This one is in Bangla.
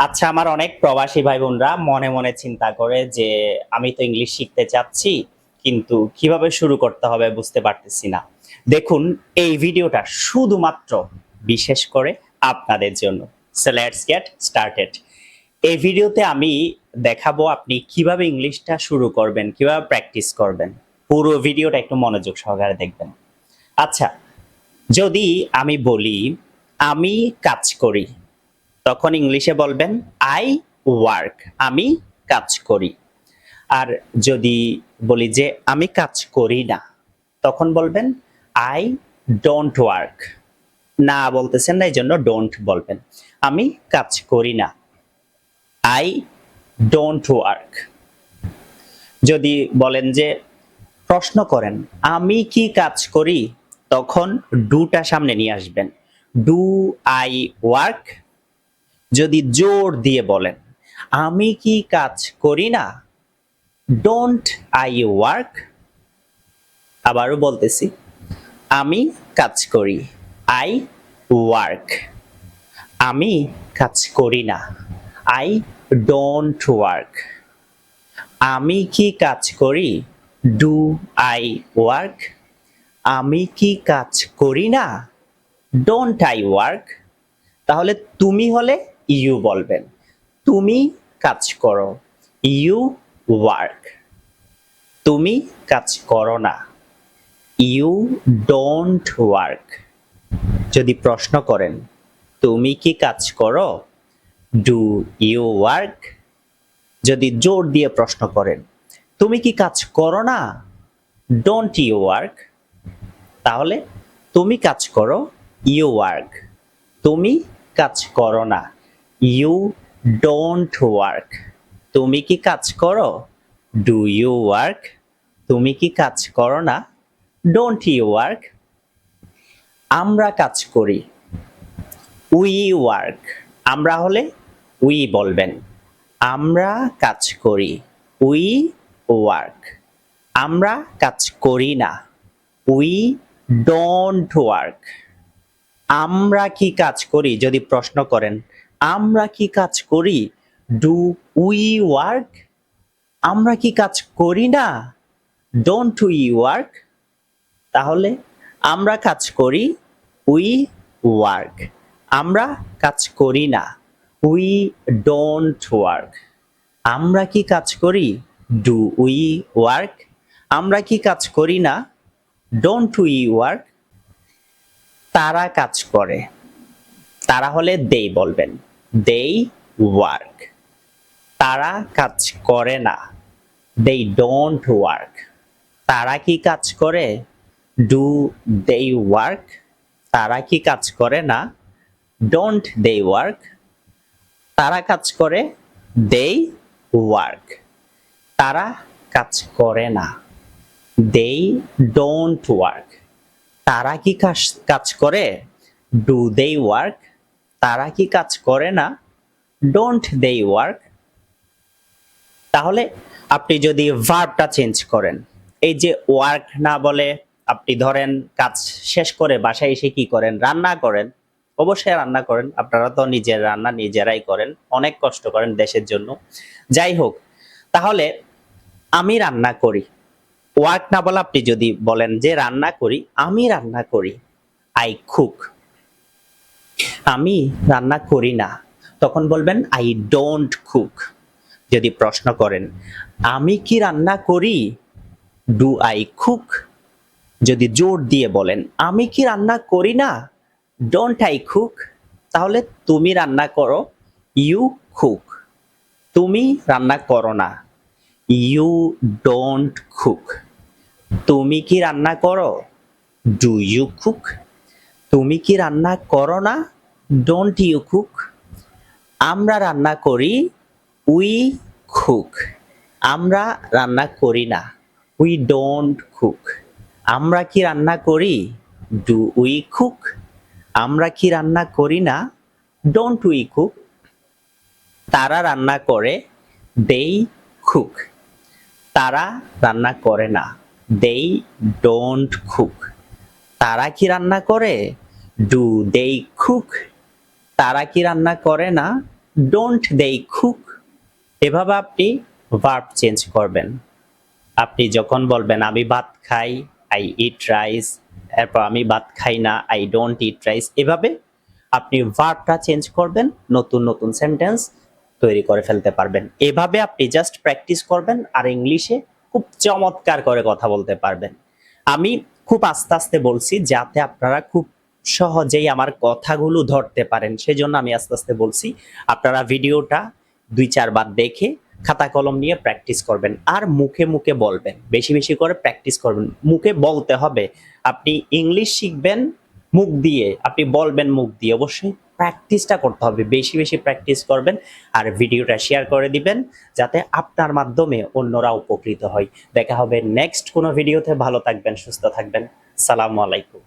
আচ্ছা, আমার অনেক প্রবাসী ভাই বোনরা মনে মনে চিন্তা করে যে আমি তো ইংলিশ শিখতে চাচ্ছি, কিন্তু কিভাবে শুরু করতে হবে বুঝতে পারতেছি না। দেখুন, এই ভিডিওটা শুধুমাত্র বিশেষ করে আপনাদের জন্য। So let's get started. এই ভিডিওতে আমি দেখাবো আপনি কিভাবে ইংলিশটা শুরু করবেন, কিভাবে প্র্যাকটিস করবেন। পুরো ভিডিওটা একটু মনোযোগ সহকারে দেখবেন। আচ্ছা, যদি আমি বলি আমি কাজ করি, তখন ইংলিশে বলবেন আই ওয়ার্ক, আমি কাজ করি। আর যদি বলি যে আমি কাজ করি না, তখন বলবেন আই ডোন্ট ওয়ার্ক। না বলতেছেন না, এই জন্য ডোন্ট বলবেন। আমি কাজ করি না, আই ডোন্ট ওয়ার্ক। যদি বলেন যে প্রশ্ন করেন আমি কি কাজ করি, তখন ডুটা সামনে নিয়ে আসবেন। Do I work. যদি জোর দিয়ে বলেন আমি কি কাজ করি না, ডোন্ট আই ওয়ার্ক। আবারও বলতেছি, আমি কাজ করি, আই ওয়ার্ক। আমি কাজ করি না, আই ডোন্ট ওয়ার্ক। আমি কি কাজ করি, ডু আই ওয়ার্ক। আমি কি কাজ করি না, ডোন্ট আই ওয়ার্ক। তাহলে তুমি হলে ইউ বলবেন, তুমি কাজ করো, ইউ ওয়ার্ক। তুমি কাজ করো না, ইউ ডোন্ট ওয়ার্ক। যদি প্রশ্ন করেন তুমি কি কাজ করো, ডু ইউ ওয়ার্ক। যদি জোর দিয়ে প্রশ্ন করেন তুমি কি কাজ করো না, ডোন্ট ইউ ওয়ার্ক। তাহলে তুমি কাজ করো, ইউ ওয়ার্ক। তুমি কাজ করো না, ইউ ডোন্ট ওয়ার্ক। তুমি কি কাজ করো, ডু ইউ ওয়ার্ক। তুমি কি কাজ করো না, ডোন্ট ইউ ওয়ার্ক। আমরা কাজ করি, উই ওয়ার্ক। আমরা হলে উই বলবেন। আমরা কাজ করি, উই ওয়ার্ক। আমরা কাজ করি না, উই ডোন্ট ওয়ার্ক। আমরা কি কাজ করি, যদি প্রশ্ন করেন আমরা কি কাজ করি, ডু উই ওয়ার্ক। আমরা কি কাজ করি না, ডোন্ট উই ওয়ার্ক। তাহলে আমরা কাজ করি, উই ওয়ার্ক। আমরা কাজ করি না, উই ডোন্ট ওয়ার্ক। আমরা কি কাজ করি, ডু উই ওয়ার্ক। আমরা কি কাজ করি না, ডোন্ট উই ওয়ার্ক। তারা কাজ করে, তারা হলে দেই বলবেন, দেই ওয়ার্ক। তারা কাজ করে না, দেই ডোন্ট ওয়ার্ক। তারা কি কাজ করে, ডু দেই ওয়ার্ক। তারা কি কাজ করে না, ডোন্ট দেই ওয়ার্ক। তারা কাজ করে, দেই ওয়ার্ক। তারা কাজ করে না, দেই ডোন্ট ওয়ার্ক। তারা কি কাজ করে, ডু দেই ওয়ার্ক। তারা কি কাজ করে না, ডোন্ট দেই ওয়ার্ক। তাহলে আপনি যদি ভার্বটা চেঞ্জ করেন, এই যে ওয়ার্ক না বলে আপনি ধরেন কাজ শেষ করে বাসায় এসে কি করেন, রান্না করেন। অবশ্যই রান্না করেন, আপনারা তো নিজের রান্না নিজেরাই করেন, অনেক কষ্ট করেন দেশের জন্য। যাই হোক, তাহলে আমি রান্না করি, ওয়ার্ক না বলে আপনি যদি বলেন যে রান্না করি, আমি রান্না করি, আই কুক। আমি রান্না করি না, তখন বলবেন আই ডোন্ট কুক। যদি প্রশ্ন করেন আমি কি রান্না করি, ডু আই কুক। যদি জোর দিয়ে বলেন আমি কি রান্না করি না, ডোন্ট আই কুক। তাহলে তুমি রান্না করো, ইউ কুক। তুমি রান্না করো না, ইউ ডোন্ট কুক। তুমি কি রান্না করো, ডু ইউ কুক। তুমি কি রান্না করো না, ডোন্ট ইউ কুক। আমরা রান্না করি, উই কুক। আমরা রান্না করি না, উই ডোন্ট কুক। আমরা কি রান্না করি, ডু উই কুক। আমরা কি রান্না করি না, ডোন্ট উই কুক। তারা রান্না করে, দেই কুক। তারা রান্না করে না, দেই ডোন্ট কুক। তারা কি রান্না করে, ডু দেই কুক। তারা কি রান্না করে না, ডোন্ট দে কুক, এভাবে আপনি ভার্ব চেঞ্জ করবেন। আপনি যখন বলবেন আমি ভাত খাই, আই ইট রাইস, এরপর আমি ভাত খাই না, আই ডোন্ট ইট রাইস, এভাবে আপনি ভার্বটা চেঞ্জ করবেন, নতুন নতুন সেন্টেন্স তৈরি করে ফেলতে পারবেন। এভাবে আপনি জাস্ট প্র্যাকটিস করবেন আর ইংলিশে খুব চমৎকার করে কথা বলতে পারবেন। আমি খুব আস্তে আস্তে বলছি যাতে আপনারা খুব সহজেই আমার কথাগুলো ধরতে পারেন, সেজন্য আমি আস্তে আস্তে বলছি। আপনারা ভিডিওটা 2-4 বার দেখে খাতা কলম নিয়ে প্র্যাকটিস করবেন আর মুখে মুখে বলবেন, বেশি বেশি করে প্র্যাকটিস করবেন, মুখে বলতে হবে। আপনি ইংলিশ শিখবেন মুখ দিয়ে, আপনি বলবেন মুখ দিয়ে, অবশ্যই প্র্যাকটিসটা করতে হবে, বেশি বেশি প্র্যাকটিস করবেন। আর ভিডিওটা শেয়ার করে দিবেন যাতে আপনার মাধ্যমে অন্যরা উপকৃত হয়। দেখা হবে নেক্সট কোনো ভিডিওতে। ভালো থাকবেন, সুস্থ থাকবেন। সালামু আলাইকুম।